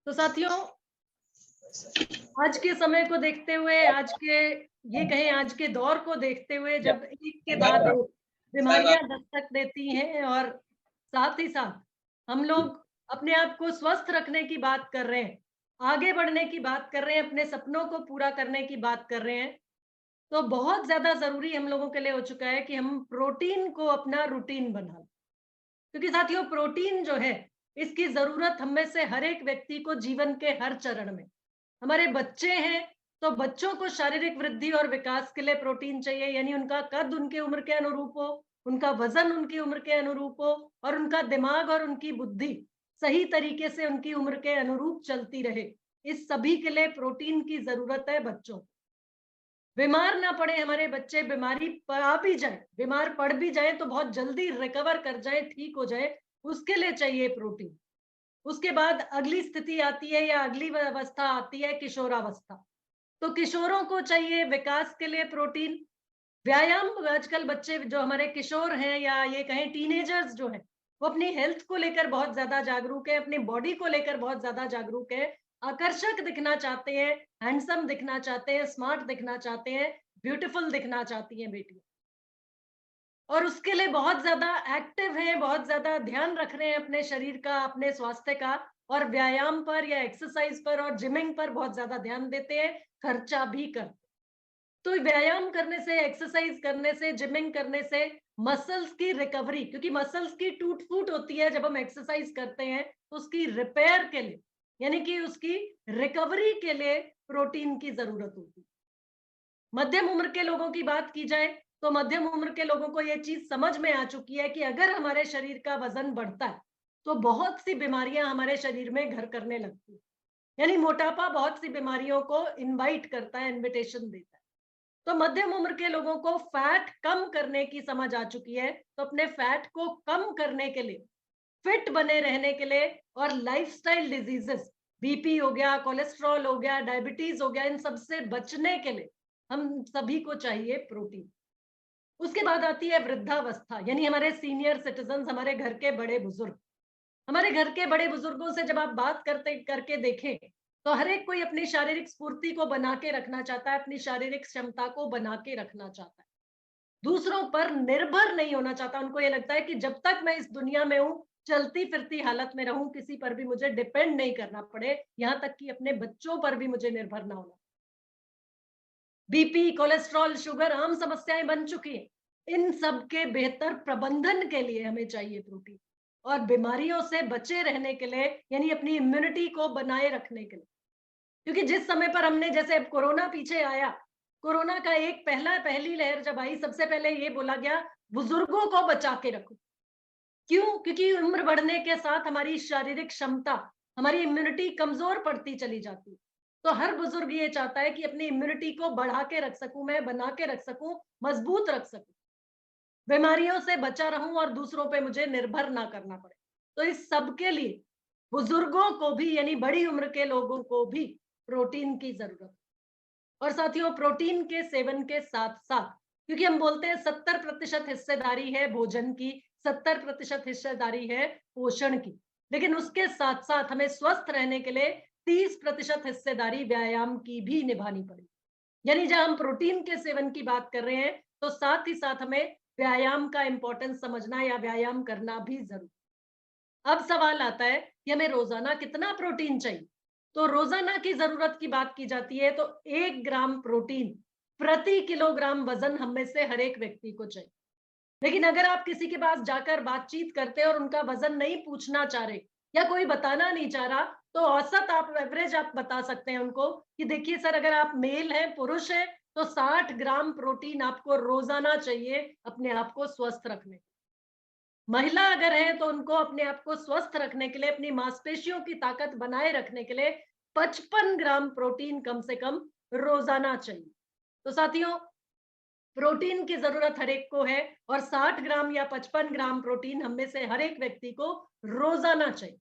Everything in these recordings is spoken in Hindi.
तो साथियों, आज के समय को देखते हुए, आज के दौर को देखते हुए, Yeah. जब एक के बाद एक बीमारियां दस्तक देती हैं और साथ ही साथ हम लोग अपने आप को स्वस्थ रखने की बात कर रहे हैं, आगे बढ़ने की बात कर रहे हैं, अपने सपनों को पूरा करने की बात कर रहे हैं, तो बहुत ज्यादा जरूरी हम लोगों के लिए हो चुका है कि हम प्रोटीन को अपना रूटीन बना लें। क्योंकि साथियों, प्रोटीन जो है, इसकी जरूरत हम में से हर एक व्यक्ति को जीवन के हर चरण में। हमारे बच्चे हैं तो बच्चों को शारीरिक वृद्धि और विकास के लिए प्रोटीन चाहिए, यानी उनका कद उनके उम्र के अनुरूप हो, उनका वजन उनकी उम्र के अनुरूप हो और उनका दिमाग और उनकी बुद्धि सही तरीके से उनकी उम्र के अनुरूप चलती रहे। इस सभी के लिए प्रोटीन की जरूरत है बच्चों को। बीमार ना पड़े हमारे बच्चे, बीमार पड़ भी जाए तो बहुत जल्दी रिकवर कर जाए, ठीक हो जाए, उसके लिए चाहिए प्रोटीन। उसके बाद अगली स्थिति आती है या अगली अवस्था आती है किशोरावस्था। तो किशोरों को चाहिए विकास के लिए प्रोटीन, व्यायाम। आजकल बच्चे जो हमारे किशोर हैं या ये कहें टीनेजर्स जो हैं, वो अपनी हेल्थ को लेकर बहुत ज्यादा जागरूक है, अपनी बॉडी को लेकर बहुत ज्यादा जागरूक है, आकर्षक दिखना चाहते हैं, हैंडसम दिखना चाहते हैं, स्मार्ट दिखना चाहते हैं, ब्यूटीफुल दिखना चाहती हैं बेटियां, और उसके लिए बहुत ज्यादा एक्टिव हैं, बहुत ज्यादा ध्यान रख रहे हैं अपने शरीर का, अपने स्वास्थ्य का, और व्यायाम पर या एक्सरसाइज पर और जिमिंग पर बहुत ज्यादा ध्यान देते हैं, खर्चा भी करते हैं। तो व्यायाम करने से, एक्सरसाइज करने से, जिमिंग करने से मसल्स की रिकवरी, क्योंकि मसल्स की टूट फूट होती है जब हम एक्सरसाइज करते हैं, तो उसकी रिपेयर के लिए, यानी कि उसकी रिकवरी के लिए प्रोटीन की जरूरत होती है। मध्यम उम्र के लोगों की बात की जाए तो मध्यम उम्र के लोगों को यह चीज समझ में आ चुकी है कि अगर हमारे शरीर का वजन बढ़ता है तो बहुत सी बीमारियां हमारे शरीर में घर करने लगती है। यानी मोटापा बहुत सी बीमारियों को इनवाइट करता है, इनविटेशन देता है। तो मध्यम उम्र के लोगों को फैट कम करने की समझ आ चुकी है, तो अपने फैट को कम करने के लिए, फिट बने रहने के लिए, और लाइफस्टाइल डिजीजेस, बीपी हो गया, कोलेस्ट्रॉल हो गया, डायबिटीज हो गया, इन सब से बचने के लिए हम सभी को चाहिए प्रोटीन। उसके बाद आती है वृद्धावस्था, यानी हमारे सीनियर सिटीजन, हमारे घर के बड़े बुजुर्ग। हमारे घर के बड़े बुजुर्गों से जब आप बात करते करके देखें, तो हर एक कोई अपनी शारीरिक स्फूर्ति को बना के रखना चाहता है, अपनी शारीरिक क्षमता को बना के रखना चाहता है, दूसरों पर निर्भर नहीं होना चाहता। उनको ये लगता है कि जब तक मैं इस दुनिया में हूं, चलती फिरती हालत में रहूं, किसी पर भी मुझे डिपेंड नहीं करना पड़े, यहां तक कि अपने बच्चों पर भी मुझे निर्भर ना होना। बीपी, कोलेस्ट्रॉल, शुगर आम समस्याएं बन चुकी हैं। इन सब के बेहतर प्रबंधन के लिए हमें चाहिए प्रोटीन, और बीमारियों से बचे रहने के लिए, यानी अपनी इम्यूनिटी को बनाए रखने के लिए। क्योंकि जिस समय पर हमने, जैसे अब कोरोना पीछे आया, कोरोना का एक पहली लहर जब आई, सबसे पहले ये बोला गया बुजुर्गों को बचा के रखो। क्यों? क्योंकि उम्र बढ़ने के साथ हमारी शारीरिक क्षमता, हमारी इम्यूनिटी कमजोर पड़ती चली जाती है। तो हर बुजुर्ग ये चाहता है कि अपनी इम्यूनिटी को बढ़ा के रख सकूं, मैं बना के रख सकूं, मजबूत रख सकूं, बीमारियों से बचा रहूं और दूसरों पे मुझे निर्भर ना करना पड़े। तो इस सब के लिए बुजुर्गों को भी, यानी बड़ी उम्र के लोगों को भी प्रोटीन की जरूरत है। और साथियों, प्रोटीन के सेवन के साथ साथ, क्योंकि हम बोलते हैं 70% हिस्सेदारी है भोजन की, 70% हिस्सेदारी है पोषण की, लेकिन उसके साथ साथ हमें स्वस्थ रहने के लिए 30% हिस्सेदारी व्यायाम की भी निभानी पड़ेगी। यानी जहां हम प्रोटीन के सेवन की बात कर रहे हैं, तो साथ ही साथ हमें व्यायाम का इंपॉर्टेंस समझना या व्यायाम करना भी जरूरी। अब सवाल आता है कि हमें रोजाना कितना प्रोटीन चाहिए। तो रोजाना की जरूरत की बात की जाती है तो 1 ग्राम प्रोटीन प्रति किलोग्राम वजन हम में से हर एक व्यक्ति को चाहिए। लेकिन अगर आप किसी के पास जाकर बातचीत करते हैं और उनका वजन नहीं पूछना चाह रहे या कोई बताना नहीं चाह रहा, तो औसत आप, एवरेज आप बता सकते हैं उनको कि देखिए सर, अगर आप मेल हैं, पुरुष हैं, तो 60 ग्राम प्रोटीन आपको रोजाना चाहिए अपने आप को स्वस्थ रखने। महिला अगर है तो उनको अपने आप को स्वस्थ रखने के लिए, अपनी मांसपेशियों की ताकत बनाए रखने के लिए 55 ग्राम प्रोटीन कम से कम रोजाना चाहिए। तो साथियों, प्रोटीन की जरूरत हर एक को है, और 60 ग्राम या 55 ग्राम प्रोटीन हम में से हर एक व्यक्ति को रोजाना चाहिए।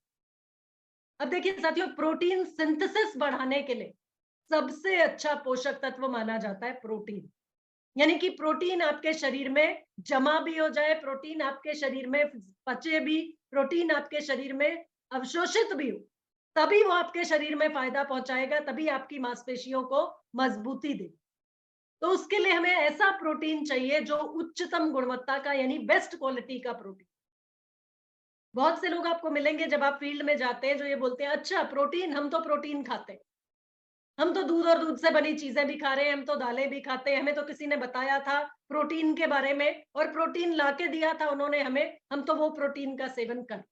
अब देखिए साथियों, प्रोटीन सिंथेसिस बढ़ाने के लिए सबसे अच्छा पोषक तत्व माना जाता है प्रोटीन। यानी कि प्रोटीन आपके शरीर में जमा भी हो जाए, प्रोटीन आपके शरीर में पचे भी, प्रोटीन आपके शरीर में अवशोषित भी हो, तभी वो आपके शरीर में फायदा पहुंचाएगा, तभी आपकी मांसपेशियों को मजबूती दे। तो उसके लिए हमें ऐसा प्रोटीन चाहिए जो उच्चतम गुणवत्ता का, यानी बेस्ट क्वालिटी का प्रोटीन। बहुत से लोग आपको मिलेंगे जब आप फील्ड में जाते हैं जो ये बोलते हैं, अच्छा प्रोटीन, हम तो प्रोटीन खाते हैं, हम तो दूध और दूध से बनी चीजें भी खा रहे हैं, हम तो दालें भी खाते हैं, हमें तो किसी ने बताया था प्रोटीन के बारे में और प्रोटीन लाके दिया था उन्होंने हमें, हम तो वो प्रोटीन का सेवन कर।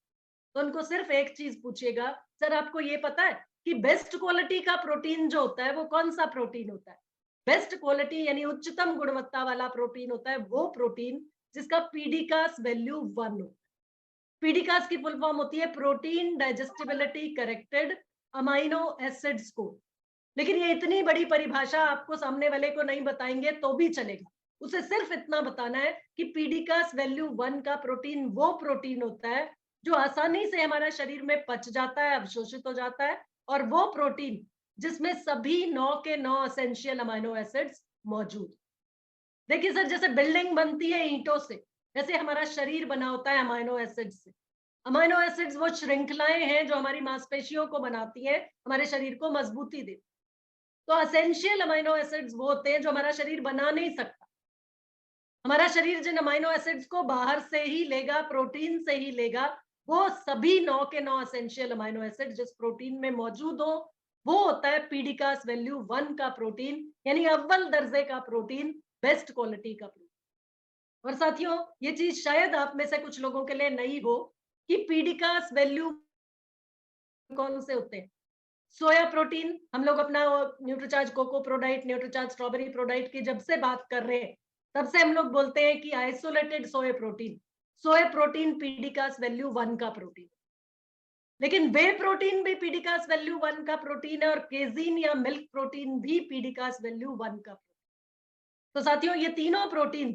तो उनको सिर्फ एक चीज पूछिएगा, सर आपको ये पता है कि बेस्ट क्वालिटी का प्रोटीन जो होता है वो कौन सा प्रोटीन होता है? बेस्ट क्वालिटी यानी उच्चतम गुणवत्ता वाला प्रोटीन होता है वो प्रोटीन जिसका पीडीकास वैल्यू 1 हो। पीडीकास की फुल फॉर्म होती है protein digestibility corrected amino acids को। लेकिन ये इतनी बड़ी परिभाषा आपको सामने वाले को नहीं बताएंगे तो भी चलेगा, उसे सिर्फ इतना बताना है कि पीडीकास वैल्यू 1 का प्रोटीन वो प्रोटीन होता है जो आसानी से हमारा शरीर में पच जाता है, अवशोषित हो जाता है, और वो प्रोटीन जिसमें सभी 9 के 9 एसेंशियल अमाइनो एसिड्स मौजूद। देखिए सर, जैसे बिल्डिंग बनती है ईंटों से, वैसे हमारा शरीर बना होता है अमाइनो एसिड्स से। अमाइनो एसिड्स वो श्रृंखलाएं हैं जो हमारी मांसपेशियों को बनाती हैं, हमारे शरीर को मजबूती देती। तो एसेंशियल अमाइनो एसिड्स वो होते हैं जो हमारा शरीर बना नहीं सकता। हमारा शरीर जिन अमाइनो एसिड्स को बाहर से ही लेगा, प्रोटीन से ही लेगा, वो सभी 9 के 9 एसेंशियल अमाइनो एसिड जिस प्रोटीन में मौजूद हो, वो होता है पीडीकास वैल्यू 1 का प्रोटीन, यानी अव्वल दर्जे का प्रोटीन, बेस्ट क्वालिटी का प्रोटीन। और साथियों, ये चीज शायद आप में से कुछ लोगों के लिए नई हो कि पीडीकास वैल्यू कौन से होते हैं। सोया प्रोटीन, हम लोग अपना Nutricharge cocoa ProDiet, Nutricharge strawberry product की जब से बात कर रहे हैं, तब से हम लोग बोलते हैं कि आइसोलेटेड सोया प्रोटीन पीडीकास वैल्यू 1 का प्रोटीन। लेकिन वे प्रोटीन भी पीडीकास वैल्यू 1 का प्रोटीन है, और केजीन या मिल्क प्रोटीन भी पीडीकास वैल्यू 1 का प्रोटीन। तो साथियों, ये तीनों प्रोटीन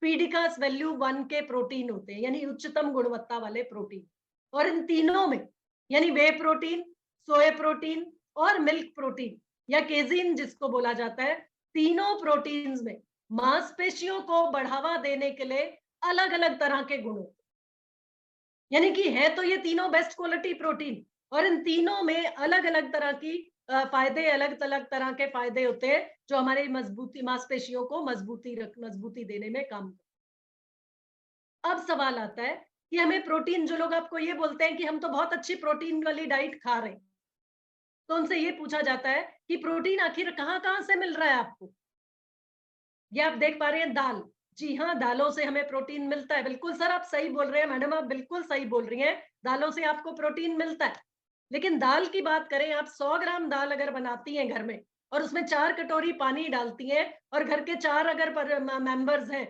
पीडीकास वैल्यू 1 के प्रोटीन होते हैं, यानी उच्चतम गुणवत्ता वाले प्रोटीन। और इन तीनों में, यानी वे प्रोटीन, सोया प्रोटीन और मिल्क प्रोटीन या केजीन जिसको बोला जाता है, तीनों प्रोटीन्स में मांसपेशियों को बढ़ावा देने के लिए अलग अलग तरह के गुण होते हैं। यानी कि है तो ये तीनों बेस्ट क्वालिटी प्रोटीन, और इन तीनों में अलग अलग तरह की फायदे, अलग अलग तरह के फायदे होते हैं जो हमारी मजबूती, मांसपेशियों को मजबूती देने में काम करते हैं। अब सवाल आता है कि हमें प्रोटीन, जो लोग आपको ये बोलते हैं कि हम तो बहुत अच्छी प्रोटीन वाली डाइट खा रहे हैं, तो उनसे ये पूछा जाता है कि प्रोटीन आखिर कहाँ कहाँ से मिल रहा है आपको। ये आप देख पा रहे हैं दाल, जी हाँ, दालों से हमें प्रोटीन मिलता है। बिल्कुल सर, आप सही बोल रहे हैं, मैडम आप बिल्कुल सही बोल रही हैं, दालों से आपको प्रोटीन मिलता है। लेकिन दाल की बात करें, आप 100 ग्राम दाल अगर बनाती हैं घर में और उसमें 4 कटोरी पानी डालती हैं, और घर के 4 अगर मेंबर्स हैं,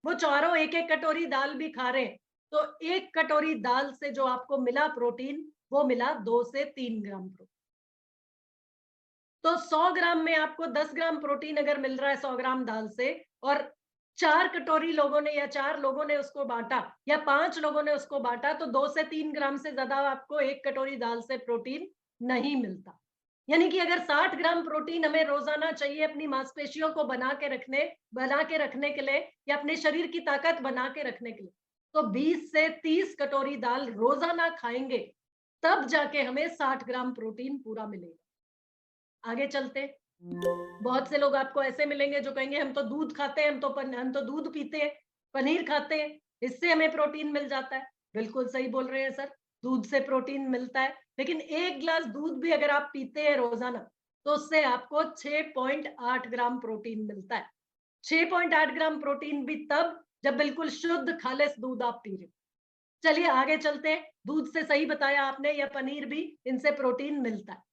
वो चारों एक एक कटोरी दाल भी खा रहे हैं, तो एक कटोरी दाल से जो आपको मिला प्रोटीन, वो मिला 2 से 3 ग्राम प्रोटीन। तो 100 ग्राम में आपको 10 ग्राम प्रोटीन अगर मिल रहा है 100 ग्राम दाल से, और 4 कटोरी लोगों ने या 4 लोगों ने उसको बांटा या 5 लोगों ने उसको बांटा, तो 2 से 3 ग्राम से ज्यादा आपको एक कटोरी दाल से प्रोटीन नहीं मिलता। यानी कि अगर 60 ग्राम प्रोटीन हमें रोजाना चाहिए अपनी मांसपेशियों को बना के रखने के लिए, या अपने शरीर की ताकत बना के रखने के लिए, तो 20 से 30 कटोरी दाल रोजाना खाएंगे, तब जाके हमें 60 ग्राम प्रोटीन पूरा मिलेगा। आगे चलते, बहुत से लोग आपको ऐसे मिलेंगे जो कहेंगे हम तो दूध खाते हैं, हम तो दूध पीते हैं, पनीर खाते हैं, इससे हमें प्रोटीन मिल जाता है। बिल्कुल सही बोल रहे हैं सर, दूध से प्रोटीन मिलता है, लेकिन एक गिलास दूध भी अगर आप पीते हैं रोजाना, तो उससे आपको 6.8 ग्राम प्रोटीन मिलता है। 6.8 ग्राम प्रोटीन भी तब जब बिल्कुल शुद्ध खालिस दूध आप पी रहे। चलिए आगे चलते हैं, दूध से सही बताया आपने, या पनीर भी, इनसे प्रोटीन मिलता है।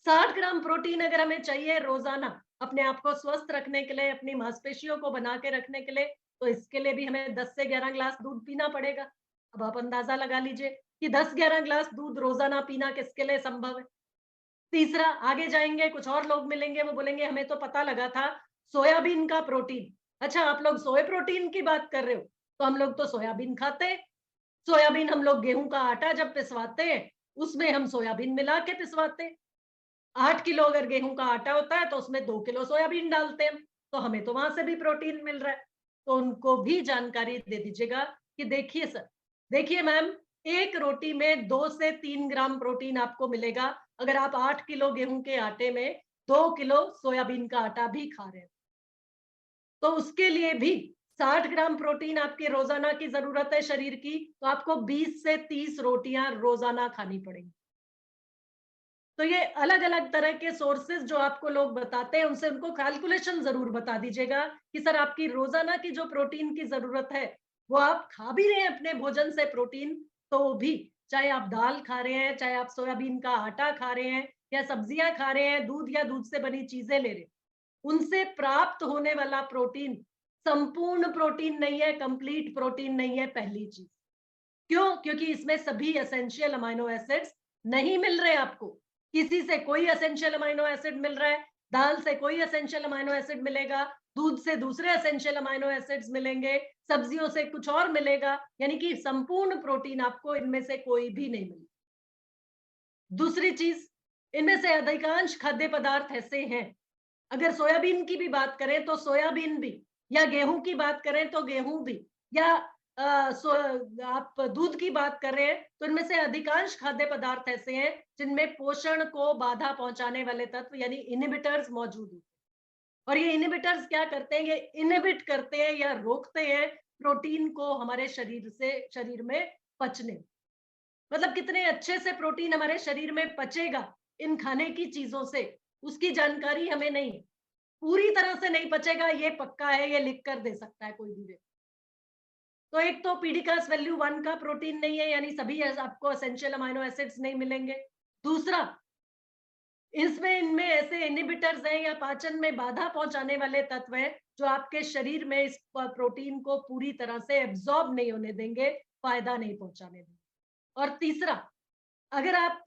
60 ग्राम प्रोटीन अगर हमें चाहिए रोजाना अपने आप को स्वस्थ रखने के लिए, अपनी मांसपेशियों को बना के रखने के लिए, तो इसके लिए भी हमें 10 से 11 गिलास दूध पीना पड़ेगा। अब आप अंदाजा लगा लीजिए कि 10-11 गिलास दूध रोजाना पीना किसके लिए संभव है। तीसरा, आगे जाएंगे, कुछ और लोग मिलेंगे, वो बोलेंगे हमें तो पता लगा था सोयाबीन का प्रोटीन। अच्छा, आप लोग सोया प्रोटीन की बात कर रहे हो, तो हम लोग तो सोयाबीन खाते हैं। सोयाबीन हम लोग गेहूं का आटा जब पिसवाते हैं, उसमें हम सोयाबीन मिला के पिसवाते हैं। 8 किलो अगर गेहूं का आटा होता है तो उसमें 2 किलो सोयाबीन डालते हैं, तो हमें तो वहां से भी प्रोटीन मिल रहा है। तो उनको भी जानकारी दे दीजिएगा कि देखिए सर, देखिए मैम, एक रोटी में 2 से 3 ग्राम प्रोटीन आपको मिलेगा अगर आप 8 किलो गेहूं के आटे में 2 किलो सोयाबीन का आटा भी खा रहे हैं। तो उसके लिए भी 60 ग्राम प्रोटीन आपके रोजाना की जरूरत है शरीर की, तो आपको 20 से 30 रोटियां रोजाना खानी पड़ेंगी। तो ये अलग अलग तरह के सोर्सेज जो आपको लोग बताते हैं, उनसे उनको कैलकुलेशन जरूर बता दीजिएगा कि सर आपकी रोजाना की जो प्रोटीन की जरूरत है वो आप खा भी रहे हैं अपने भोजन से प्रोटीन, तो भी चाहे आप दाल खा रहे हैं, चाहे आप सोयाबीन का आटा खा रहे हैं या सब्जियां खा रहे हैं, दूध या दूध से बनी चीजें ले रहे हैं, उनसे प्राप्त होने वाला प्रोटीन संपूर्ण प्रोटीन नहीं है, कंप्लीट प्रोटीन नहीं है। पहली चीज क्यों? क्योंकि इसमें सभी एसेंशियल अमाइनो एसिड्स नहीं मिल रहे आपको। किसी से कोई एसेंशियल अमाइनो एसिड मिल रहा है, दाल से कोई एसेंशियल अमाइनो एसिड मिलेगा, दूध से दूसरे एसेंशियल अमाइनो एसिड्स मिलेंगे, सब्जियों से कुछ और मिलेगा, यानी कि संपूर्ण प्रोटीन आपको इनमें से कोई भी नहीं मिलेगा। दूसरी चीज, इनमें से अधिकांश खाद्य पदार्थ ऐसे हैं, अगर सोयाबीन की भी बात करें तो सोयाबीन भी, या गेहूं की बात करें तो गेहूं भी, या आप दूध की बात कर रहे हैं तो इनमें से अधिकांश खाद्य पदार्थ ऐसे हैं जिनमें पोषण को बाधा पहुंचाने वाले तत्व यानी इनहिबिटर्स मौजूद हैं। और ये इनहिबिटर्स क्या करते हैं? ये इनहिबिट करते हैं या रोकते हैं प्रोटीन को हमारे शरीर में पचने। मतलब कितने अच्छे से प्रोटीन हमारे शरीर में पचेगा इन खाने की चीजों से, उसकी जानकारी हमें नहीं है। पूरी तरह से नहीं पचेगा ये पक्का है, ये लिख कर दे सकता है कोई भी व्यक्ति। तो एक तो पीडिकास वैल्यू 1 का प्रोटीन नहीं है, यानी सभी आपको एसेंशियल अमाइनो एसिड्स नहीं मिलेंगे। दूसरा, इसमें इनमें ऐसे इनहिबिटर्स हैं या पाचन में बाधा पहुंचाने वाले तत्व हैं जो आपके शरीर में इस प्रोटीन को पूरी तरह से एब्जॉर्ब नहीं होने देंगे, फायदा नहीं पहुंचाने देंगे। और तीसरा, अगर आप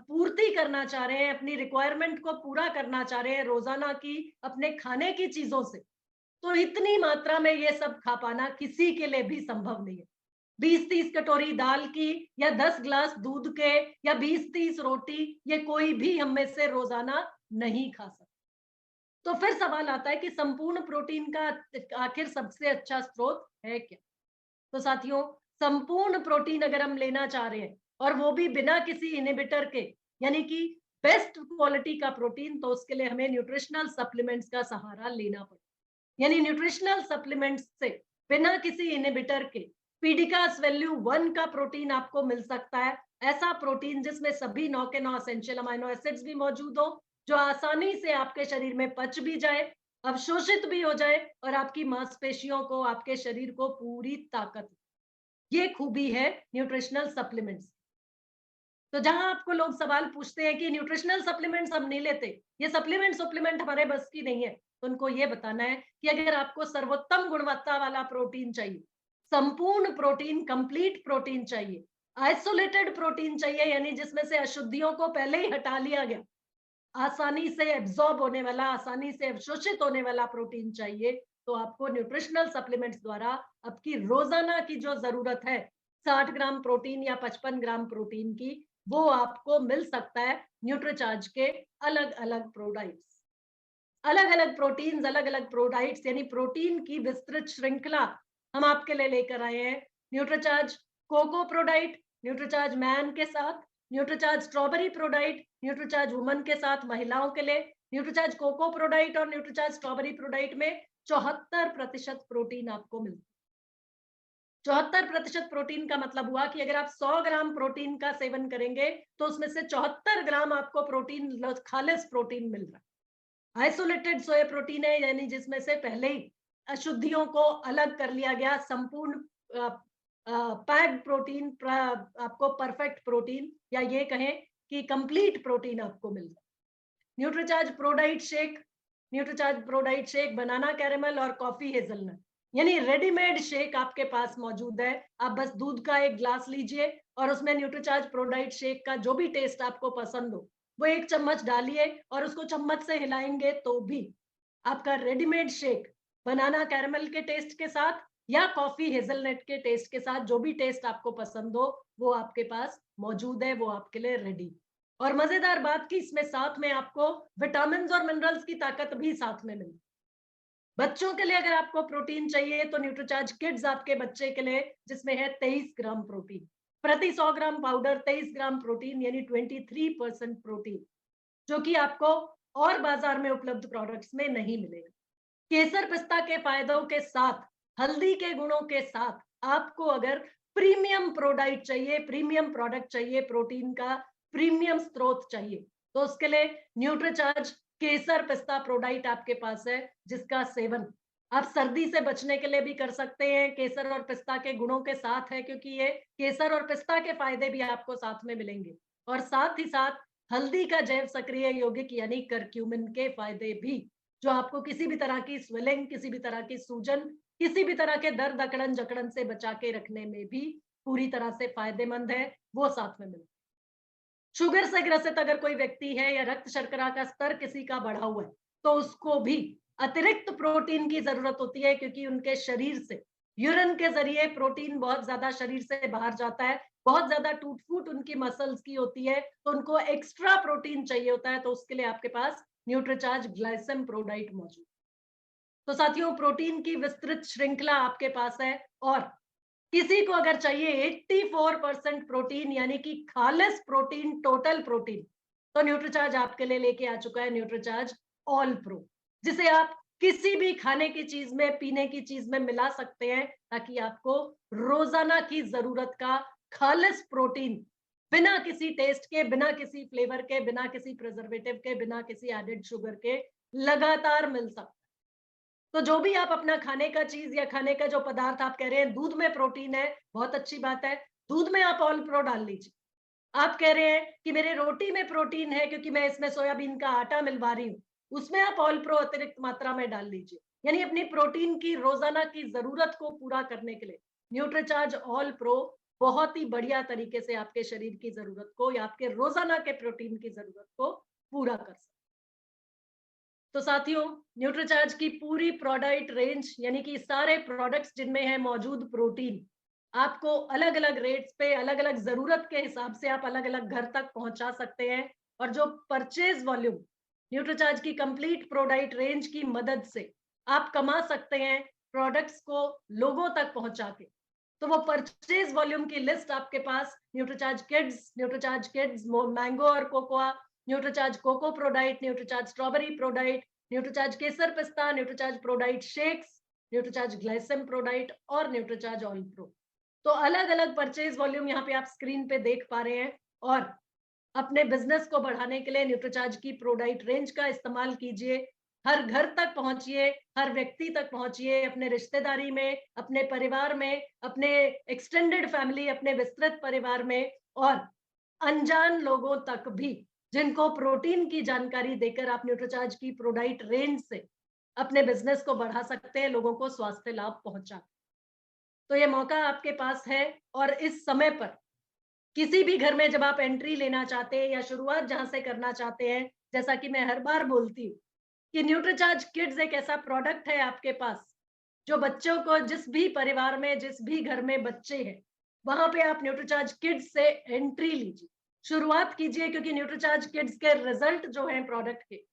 पूर्ति करना चाह रहे हैं, अपनी रिक्वायरमेंट को पूरा करना चाह रहे हैं रोजाना की अपने खाने की चीजों से, तो इतनी मात्रा में ये सब खा पाना किसी के लिए भी संभव नहीं है। 20-30 कटोरी दाल की या 10 ग्लास दूध के या 20-30 रोटी, ये कोई भी हम में से रोजाना नहीं खा सकता। तो फिर सवाल आता है कि संपूर्ण प्रोटीन का आखिर सबसे अच्छा स्रोत है क्या? तो साथियों, संपूर्ण प्रोटीन अगर हम लेना चाह रहे हैं और वो भी बिना किसी इनहिबिटर के, यानी कि बेस्ट क्वालिटी का प्रोटीन, तो उसके लिए हमें न्यूट्रिशनल सप्लीमेंट्स का सहारा लेना पड़ेगा। यानी न्यूट्रिशनल सप्लीमेंट्स से बिना किसी इनहिबिटर के पीडिकास वैल्यू 1 का प्रोटीन आपको मिल सकता है। ऐसा प्रोटीन जिसमें सभी 9 के 9 एसेंशियल अमाइनो एसिड्स भी मौजूद हो, जो आसानी से आपके शरीर में पच भी जाए, अवशोषित भी हो जाए और आपकी मांसपेशियों को, आपके शरीर को पूरी ताकत। ये खूबी है न्यूट्रिशनल सप्लीमेंट्स। तो जहां आपको लोग सवाल पूछते हैं कि न्यूट्रिशनल सप्लीमेंट्स हम नहीं लेते, ये सप्लीमेंट हमारे बस की नहीं है, तो उनको ये बताना है कि अगर आपको सर्वोत्तम गुणवत्ता वाला प्रोटीन चाहिए, संपूर्ण प्रोटीन, कंप्लीट प्रोटीन चाहिए, आइसोलेटेड प्रोटीन चाहिए, यानी जिसमें से अशुद्धियों को पहले ही हटा लिया गया, आसानी से एब्जॉर्ब होने वाला, आसानी से अवशोषित होने वाला प्रोटीन चाहिए, तो आपको न्यूट्रिशनल सप्लीमेंट्स द्वारा आपकी रोजाना की जो जरूरत है 60 ग्राम प्रोटीन या 55 ग्राम प्रोटीन की, वो आपको मिल सकता है न्यूट्रीचार्ज के अलग अलग प्रोडक्ट्स। अलग अलग प्रोटीन्स, अलग अलग प्रोडक्ट्स, यानी प्रोटीन की विस्तृत श्रृंखला हम आपके लिए लेकर आए हैं। Nutricharge cocoa product, Nutricharge man के साथ, Nutricharge strawberry product, Nutricharge woman के साथ महिलाओं के लिए, न्यूट्रीचार्ज कोको प्रोडक्ट और न्यूट्रीचार्ज स्ट्रॉबेरी प्रोडक्ट में 74% प्रोटीन आपको मिलता है। 74% प्रोटीन का मतलब हुआ कि अगर आप 100 ग्राम प्रोटीन का सेवन करेंगे तो उसमें से 74 ग्राम आपको प्रोटीन, खालिस प्रोटीन मिल रहा है। आइसोलेटेड सोया प्रोटीन है, यानी जिसमें से पहले ही अशुद्धियों को अलग कर लिया गया, संपूर्ण पैक्ड प्रोटीन, आपको परफेक्ट प्रोटीन, या ये कहें कि कंप्लीट प्रोटीन आपको मिल रहा है। न्यूट्रीचार्ज प्रोडाइट शेक, बनाना कैरेमल और कॉफी हेजलनट, यानी रेडीमेड शेक आपके पास मौजूद है। आप बस दूध का एक ग्लास लीजिए और उसमें न्यूट्रीचार्ज प्रोडाइट शेक का जो भी टेस्ट आपको पसंद हो वो 1 चम्मच डालिए और उसको चम्मच से हिलाएंगे तो भी आपका रेडीमेड शेक बनाना कैरेमल के टेस्ट के साथ या कॉफी हेजलनट के टेस्ट के साथ, जो भी टेस्ट आपको पसंद हो वो आपके पास मौजूद है, वो आपके लिए रेडी। और मजेदार बात कि इसमें साथ में आपको विटामिन और मिनरल्स की ताकत भी साथ में मिलती। बच्चों के लिए अगर आपको प्रोटीन चाहिए तो न्यूट्रीचार्ज किड्स आपके बच्चे के लिए, जिसमें है 23 ग्राम प्रोटीन। प्रति 100 ग्राम पाउडर 23 ग्राम प्रोटीन यानी 23% प्रोटीन, जो कि आपको और बाजार में उपलब्ध प्रोडक्ट्स में नहीं मिलेगा। केसर पिस्ता के फायदों के साथ, हल्दी के गुणों के साथ, आपको अगर प्रीमियम प्रोडाइट चाहिए, प्रीमियम प्रोडक्ट चाहिए, प्रोटीन का प्रीमियम स्रोत चाहिए, तो उसके लिए न्यूट्रीचार्ज केसर पिस्ता प्रोडाइट आपके पास है, जिसका सेवन आप सर्दी से बचने के लिए भी कर सकते हैं। केसर और पिस्ता के गुणों के साथ है, क्योंकि ये केसर और पिस्ता के फायदे भी आपको साथ में मिलेंगे, और साथ ही साथ हल्दी का जैव सक्रिय यौगिक यानी करक्यूमिन के फायदे भी, जो आपको किसी भी तरह की स्वेलिंग, किसी भी तरह की सूजन, किसी भी तरह के दर्द अकड़न जकड़न से बचा के रखने में भी पूरी तरह से फायदेमंद है, वो साथ में मिले। शुगर से ग्रसित अगर कोई व्यक्ति है या रक्त शर्करा का स्तर किसी का बढ़ा हुआ है, तो उसको भी अतिरिक्त प्रोटीन की जरूरत होती है, क्योंकि उनके शरीर से यूरिन के जरिए प्रोटीन बहुत ज्यादा शरीर से बाहर जाता है, बहुत ज्यादा टूट फूट उनकी मसल्स की होती है, तो उनको एक्स्ट्रा प्रोटीन चाहिए होता है, तो उसके लिए आपके पास न्यूट्रीचार्ज ग्लाइसम प्रोडाइट मौजूद। तो साथियों, प्रोटीन की विस्तृत श्रृंखला आपके पास है, और किसी को अगर चाहिए 84% प्रोटीन यानी कि खालिस प्रोटीन, टोटल प्रोटीन, तो न्यूट्रीचार्ज आपके लिए लेके आ चुका है न्यूट्रीचार्ज ऑल प्रो, जिसे आप किसी भी खाने की चीज में, पीने की चीज में मिला सकते हैं, ताकि आपको रोजाना की जरूरत का खालिस प्रोटीन बिना किसी टेस्ट के, बिना किसी फ्लेवर के, बिना किसी प्रिजर्वेटिव के, बिना किसी एडेड शुगर के लगातार मिल सकता। तो जो भी आप अपना खाने का चीज या खाने का जो पदार्थ आप कह रहे हैं दूध में प्रोटीन है, बहुत अच्छी बात है, दूध में आप ऑल प्रो डाल लीजिए। आप कह रहे हैं कि मेरे रोटी में प्रोटीन है क्योंकि मैं इसमें सोयाबीन का आटा मिलवा रही हूँ, उसमें आप ऑल प्रो अतिरिक्त मात्रा में डाल लीजिए। यानी अपनी प्रोटीन की रोजाना की जरूरत को पूरा करने के लिए न्यूट्रीचार्ज ऑल प्रो बहुत ही बढ़िया तरीके से आपके शरीर की जरूरत को या आपके रोजाना के प्रोटीन की जरूरत को पूरा कर सकते। तो साथियों, न्यूट्रीचार्ज की पूरी प्रोडक्ट रेंज यानी कि सारे प्रोडक्ट्स जिनमें है मौजूद प्रोटीन, आपको अलग अलग रेट्स पे, अलग अलग जरूरत के हिसाब से आप अलग अलग घर तक पहुंचा सकते हैं। और जो परचेज वॉल्यूम न्यूट्रीचार्ज की कंप्लीट प्रोडक्ट रेंज की मदद से आप कमा सकते हैं प्रोडक्ट्स को लोगों तक पहुंचा के, तो वो परचेज वॉल्यूम की लिस्ट आपके पास न्यूट्रीचार्ज किड्स मैंगो और cocoa, Nutricharge cocoa ProDiet, Nutricharge strawberry Prodiet, Nutricharge केसर पिस्ता, Nutricharge Prodiet shakes, Nutricharge Glycem Prodiet और न्यूट्रीचार्ज ऑल प्रो। तो अलग अलग परचेज वॉल्यूम यहाँ पे आप स्क्रीन पे देख पा रहे हैं, और अपने बिजनेस को बढ़ाने के लिए न्यूट्रीचार्ज की प्रोडाइट रेंज का इस्तेमाल कीजिए। हर घर तक पहुंचिए, हर व्यक्ति तक पहुंचिए, अपने रिश्तेदारी में, अपने परिवार में, अपने एक्सटेंडेड फैमिली, अपने विस्तृत परिवार में, और अनजान लोगों तक भी, जिनको प्रोटीन की जानकारी देकर आप न्यूट्रीचार्ज की प्रोडाइट रेंज से अपने बिजनेस को बढ़ा सकते हैं, लोगों को स्वास्थ्य लाभ पहुंचा। तो ये मौका आपके पास है, और इस समय पर किसी भी घर में जब आप एंट्री लेना चाहते हैं या शुरुआत जहां से करना चाहते हैं, जैसा कि मैं हर बार बोलती हूँ कि न्यूट्रीचार्ज किड्स एक ऐसा प्रोडक्ट है आपके पास, जो बच्चों को, जिस भी परिवार में, जिस भी घर में बच्चे हैं, वहां पे आप न्यूट्रीचार्ज किड्स से एंट्री लीजिए, शुरुआत कीजिए, क्योंकि न्यूट्रीचार्ज किड्स के रिजल्ट जो हैं प्रोडक्ट के,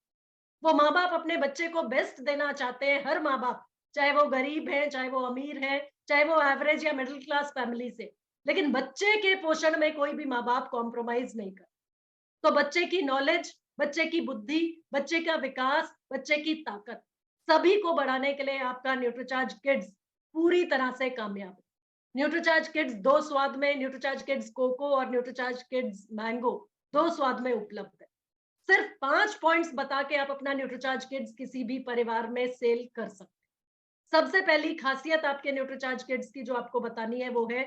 वो माँ बाप अपने बच्चे को बेस्ट देना चाहते हैं। हर माँ बाप, चाहे वो गरीब है, चाहे वो अमीर है, चाहे वो एवरेज या मिडिल क्लास फैमिली से, लेकिन बच्चे के पोषण में कोई भी माँ बाप कॉम्प्रोमाइज नहीं कर। तो बच्चे की नॉलेज, बच्चे की बुद्धि, बच्चे का विकास, बच्चे की ताकत, सभी को बढ़ाने के लिए आपका न्यूट्रीचार्ज किड्स पूरी तरह से कामयाब है। न्यूट्रीचार्ज किड्स दो स्वाद में, न्यूट्रीचार्ज किड्स कोको और न्यूट्रीचार्ज किड्स मैंगो, दो स्वाद में उपलब्ध है। सिर्फ 5 पॉइंट्स बता के आप अपना न्यूट्रीचार्ज किड्स किसी भी परिवार में सेल कर सकते हैं। सबसे पहली खासियत आपके न्यूट्रीचार्ज किड्स की जो आपको बतानी है, वो है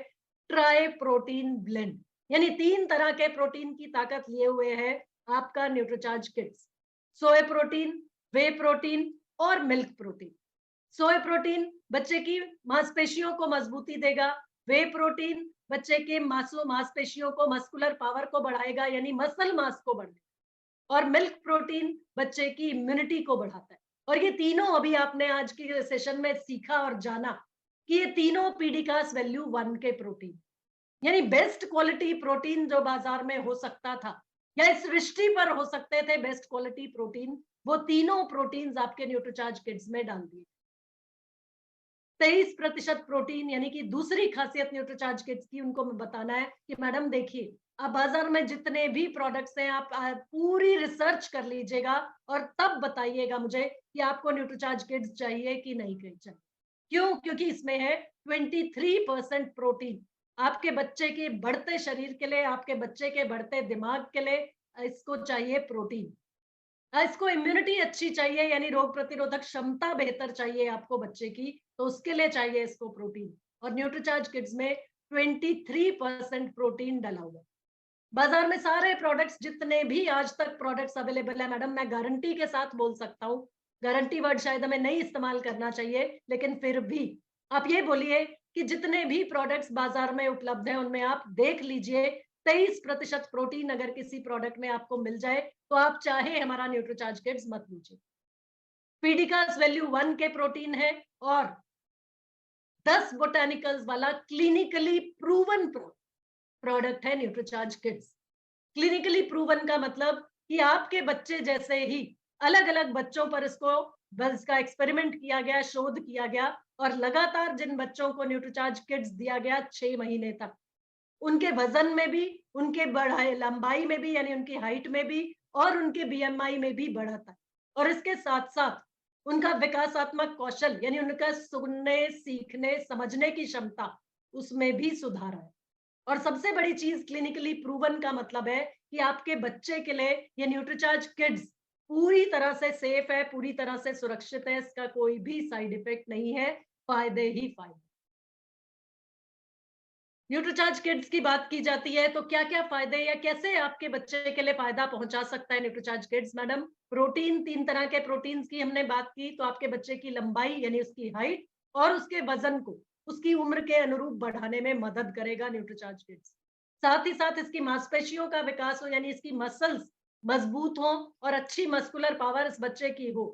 ट्राई प्रोटीन ब्लेंड, यानी 3 तरह के प्रोटीन की ताकत लिए हुए है आपका न्यूट्रीचार्ज किड्स। सोया प्रोटीन, वे प्रोटीन और मिल्क प्रोटीन। सोया प्रोटीन बच्चे की मांसपेशियों को मजबूती देगा, वे प्रोटीन बच्चे के मांसपेशियों को, मस्कुलर पावर को बढ़ाएगा, यानी मसल मास को बढ़ाएगा, और मिल्क प्रोटीन बच्चे की इम्यूनिटी को बढ़ाता है। और ये तीनों अभी आपने आज के सेशन में सीखा और जाना कि ये तीनों पीडिकास वैल्यू 1 के प्रोटीन, यानी बेस्ट क्वालिटी प्रोटीन जो बाजार में हो सकता था या इस सृष्टि पर हो सकते थे बेस्ट क्वालिटी प्रोटीन, वो तीनों प्रोटीन्स आपके न्यूट्रीचार्ज किड्स में डाल दिए। 23% प्रोटीन, यानी कि दूसरी खासियत न्यूट्रीचार्ज किड्स की उनको मैं बताना है कि मैडम देखिए, आप बाजार में जितने भी प्रोडक्ट्स हैं, आप पूरी रिसर्च कर लीजिएगा और तब बताइएगा मुझे कि आपको न्यूट्रीचार्ज किड्स चाहिए कि नहीं चाहिए। क्यों? क्योंकि इसमें है 23% प्रोटीन। आपके बच्चे के बढ़ते शरीर के लिए, आपके बच्चे के बढ़ते दिमाग के लिए इसको चाहिए प्रोटीन। इसको इम्यूनिटी अच्छी चाहिए, यानी रोग प्रतिरोधक क्षमता बेहतर चाहिए आपको बच्चे की, तो उसके लिए चाहिए इसको प्रोटीन। और न्यूट्रीचार्ज किड्स में 23% प्रोटीन डला हुआ है। बाजार में सारे प्रोडक्ट्स, जितने भी आज तक प्रोडक्ट्स अवेलेबल है मैडम, मैं गारंटी के साथ बोल सकता हूँ, गारंटी वर्ड शायद हमें नहीं इस्तेमाल करना चाहिए, लेकिन फिर भी आप ये बोलिए कि जितने भी प्रोडक्ट्स बाजार में उपलब्ध हैं उनमें आप देख लीजिए, 23% प्रोटीन अगर किसी प्रोडक्ट में आपको मिल जाए तो आप चाहे हमारा न्यूट्रीचार्ज किड्स मत लीजिए। पीडिकास वैल्यू 1 के प्रोटीन है और 10 बोटानिकल्स वाला क्लिनिकली प्रूवन प्रोडक्ट है न्यूट्रीचार्ज किड्स। क्लिनिकली प्रूवन का मतलब कि आपके बच्चे जैसे ही अलग अलग बच्चों पर इसको बस का एक्सपेरिमेंट किया गया, शोध किया गया, और लगातार जिन बच्चों को न्यूट्रीचार्ज किड्स दिया गया 6 महीने तक, उनके वजन में भी, उनके बढ़ाए लंबाई में भी, यानी उनकी हाइट में भी, और उनके बीएमआई में भी बढ़त है। और इसके साथ साथ उनका विकासात्मक कौशल, यानी उनका सुनने, सीखने, समझने की क्षमता, उसमें भी सुधार है। और सबसे बड़ी चीज क्लिनिकली प्रूवन का मतलब है कि आपके बच्चे के लिए ये न्यूट्रीचार्ज किड्स पूरी तरह से सेफ है, पूरी तरह से सुरक्षित है, इसका कोई भी साइड इफेक्ट नहीं है, फायदे ही फायदे। न्यूट्रीचार्ज किड्स की बात की जाती है तो क्या क्या फायदे या कैसे आपके बच्चे के लिए फायदा पहुंचा सकता है न्यूट्रीचार्ज किड्स मैडम? प्रोटीन, 3 तरह के प्रोटीन्स की हमने बात की, तो आपके बच्चे की लंबाई यानी उसकी हाइट और उसके वजन को उसकी उम्र के अनुरूप बढ़ाने में मदद करेगा न्यूट्रीचार्ज किड्स। साथ ही साथ इसकी मांसपेशियों का विकास हो, यानी इसकी मसल्स मजबूत हो और अच्छी मस्कुलर पावर इस बच्चे की हो।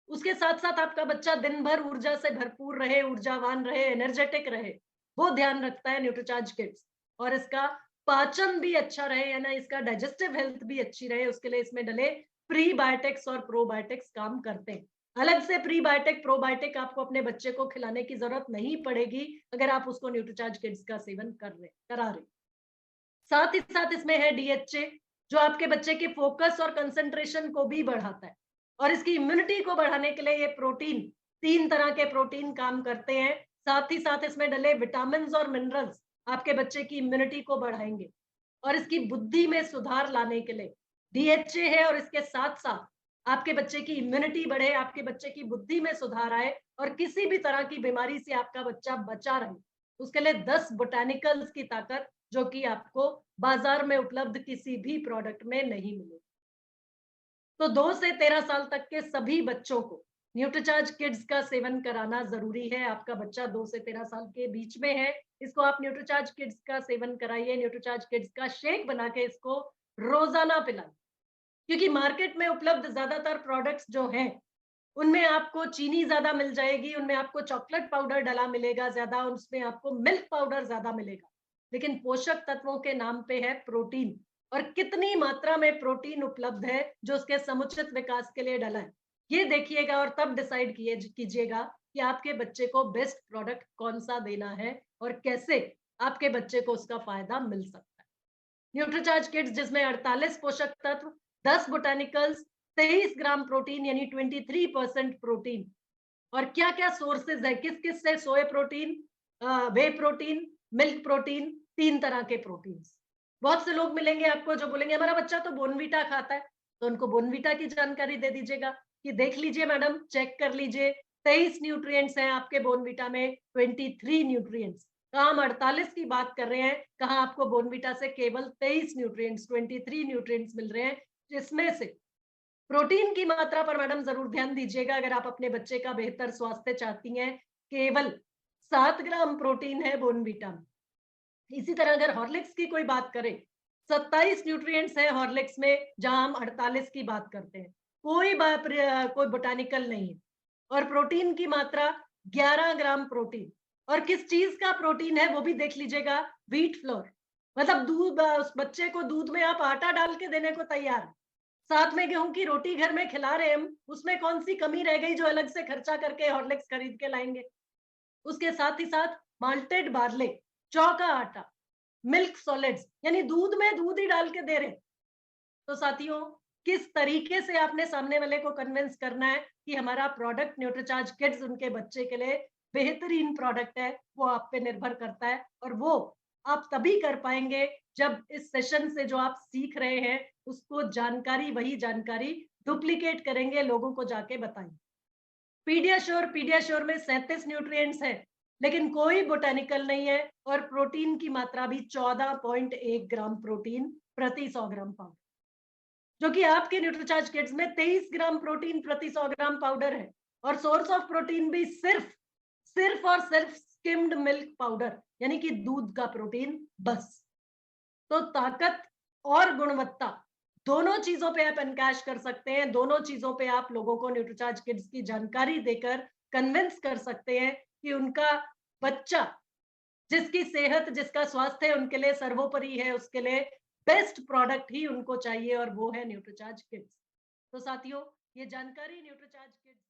उसके साथ साथ आपका बच्चा दिन भर ऊर्जा से भरपूर रहे, ऊर्जावान रहे, एनर्जेटिक रहे, वो ध्यान रखता है न्यूट्रीचार्ज किड्स। और इसका पाचन भी अच्छा रहे, यानी इसका डाइजेस्टिव हेल्थ भी अच्छी रहे, उसके लिए इसमें डले प्रीबायोटिक्स और प्रोबायोटिक्स काम करते हैं। अलग से प्रीबायोटिक प्रोबायोटिक आपको अपने बच्चे को खिलाने की जरूरत नहीं पड़ेगी अगर आप उसको न्यूट्रीचार्ज किड्स का सेवन करा रहे। साथ ही साथ इसमें है डीएचए, जो आपके बच्चे के फोकस और कंसंट्रेशन को भी बढ़ाता है। और इसकी इम्यूनिटी को बढ़ाने के लिए ये प्रोटीन, 3 तरह के प्रोटीन काम करते हैं। साथ ही साथ इसमें डले विटामिन और मिनरल्स आपके बच्चे की इम्यूनिटी को बढ़ाएंगे। और इसकी बुद्धि में सुधार लाने के लिए डीएचए है, और इसके साथ साथ आपके बच्चे की इम्यूनिटी बढ़े, आपके बच्चे की बुद्धि में सुधार आए और किसी भी तरह की बीमारी से आपका बच्चा बचा रहे, उसके लिए 10 बोटानिकल्स की ताकत, जो कि आपको बाजार में उपलब्ध किसी भी प्रोडक्ट में नहीं मिलेगी। तो 2 से 13 साल तक के सभी बच्चों को न्यूट्रीचार्ज किड्स का सेवन कराना जरूरी है। आपका बच्चा 2 से 13 साल के बीच में है, इसको आप न्यूट्रीचार्ज किड्स का सेवन कराइए, न्यूट्रीचार्ज किड्स का शेक बना के इसको रोजाना पिलाइए। क्योंकि मार्केट में उपलब्ध ज्यादातर प्रोडक्ट्स जो हैं, उनमें आपको चीनी ज्यादा मिल जाएगी, उनमें आपको चॉकलेट पाउडर डला मिलेगा ज्यादा, उसमें आपको मिल्क पाउडर ज्यादा मिलेगा। लेकिन पोषक तत्वों के नाम पे है प्रोटीन, और कितनी मात्रा में प्रोटीन उपलब्ध है जो उसके समुचित विकास के लिए डला है, ये देखिएगा और तब डिसाइड कीजिएगा कि आपके बच्चे को बेस्ट प्रोडक्ट कौन सा देना है और कैसे आपके बच्चे को उसका फायदा मिल सकता है। न्यूट्रीचार्ज किड्स, जिसमें 48 पोषक तत्व, 10 बोटानिकल्स, 23 ग्राम प्रोटीन यानी 23% प्रोटीन, और क्या क्या सोर्सेज है, किस किस से, सोए प्रोटीन, वे प्रोटीन, मिल्क प्रोटीन, 3 तरह के प्रोटीन। बहुत से लोग मिलेंगे आपको जो बोलेंगे हमारा बच्चा तो बोनवीटा खाता है, तो उनको बोनवीटा की जानकारी दे दीजिएगा कि देख लीजिए मैडम, चेक कर लीजिए, 23 न्यूट्रिएंट्स हैं आपके बोनवीटा में, 23 न्यूट्रिएंट्स। कहा हम 48 की बात कर रहे हैं, कहा आपको बोनवीटा से केवल 23 न्यूट्रिएंट्स, 23 न्यूट्रिएंट्स मिल रहे हैं, जिसमें से प्रोटीन की मात्रा पर मैडम जरूर ध्यान दीजिएगा अगर आप अपने बच्चे का बेहतर स्वास्थ्य चाहती हैं। केवल 7 ग्राम प्रोटीन है बोनवीटा में। इसी तरह अगर हॉर्लिक्स की कोई बात करें, 27 न्यूट्रिएंट्स है हॉर्लिक्स में, जहां हम 48 की बात करते हैं। कोई बोटानिकल नहीं है। और प्रोटीन की मात्रा 11 ग्राम प्रोटीन। और किस चीज का प्रोटीन है वो भी देख लीजिएगा, व्हीट फ्लोर। मतलब दूध, उस बच्चे को दूध में आप आटा डाल के देने को तैयार हैं। साथ में गेहूं की रोटी घर में खिला रहे हैं हम, उसमें कौन सी कमी रह गई जो अलग से खर्चा करके हॉर्लिक्स खरीद के लाएंगे? उसके साथ ही साथ माल्टेड बार्ले, जौ का आटा, मिल्क सॉलिड्स यानी दूध में दूध ही डाल के दे रहे। तो साथियों, किस तरीके से आपने सामने वाले को कन्विंस करना है कि हमारा प्रोडक्ट न्यूट्रीचार्ज किड्स उनके बच्चे के लिए बेहतरीन प्रोडक्ट है, वो आप पे निर्भर करता है। और वो आप तभी कर पाएंगे जब इस सेशन से जो आप सीख रहे हैं उसको जानकारी, वही जानकारी डुप्लीकेट करेंगे, लोगों को जाके बताएंगे। पीडियाश्योर में 37 न्यूट्रिएंट्स है, लेकिन कोई बोटेनिकल नहीं है। और प्रोटीन की मात्रा भी 14.1 ग्राम प्रोटीन प्रति 100 ग्राम पाउडर, जो कि आपके न्यूट्रीचार्ज किट्स में 23 ग्राम प्रोटीन प्रति 100 ग्राम पाउडर है। और सोर्स ऑफ प्रोटीन भी सिर्फ सिर्फ और सिर्फ स्किम्ड मिल्क पाउडर यानी कि दूध का प्रोटीन बस। तो ताकत और गुणवत्ता दोनों चीजों पे आप एनकैश कर सकते हैं, दोनों चीजों पे आप लोगों को न्यूट्रीचार्ज किड्स की जानकारी देकर कन्विंस कर सकते हैं कि उनका बच्चा, जिसकी सेहत, जिसका स्वास्थ्य है उनके लिए सर्वोपरि है, उसके लिए बेस्ट प्रोडक्ट ही उनको चाहिए और वो है न्यूट्रीचार्ज किड्स। तो साथियों, ये जानकारी न्यूट्रीचार्ज किड्स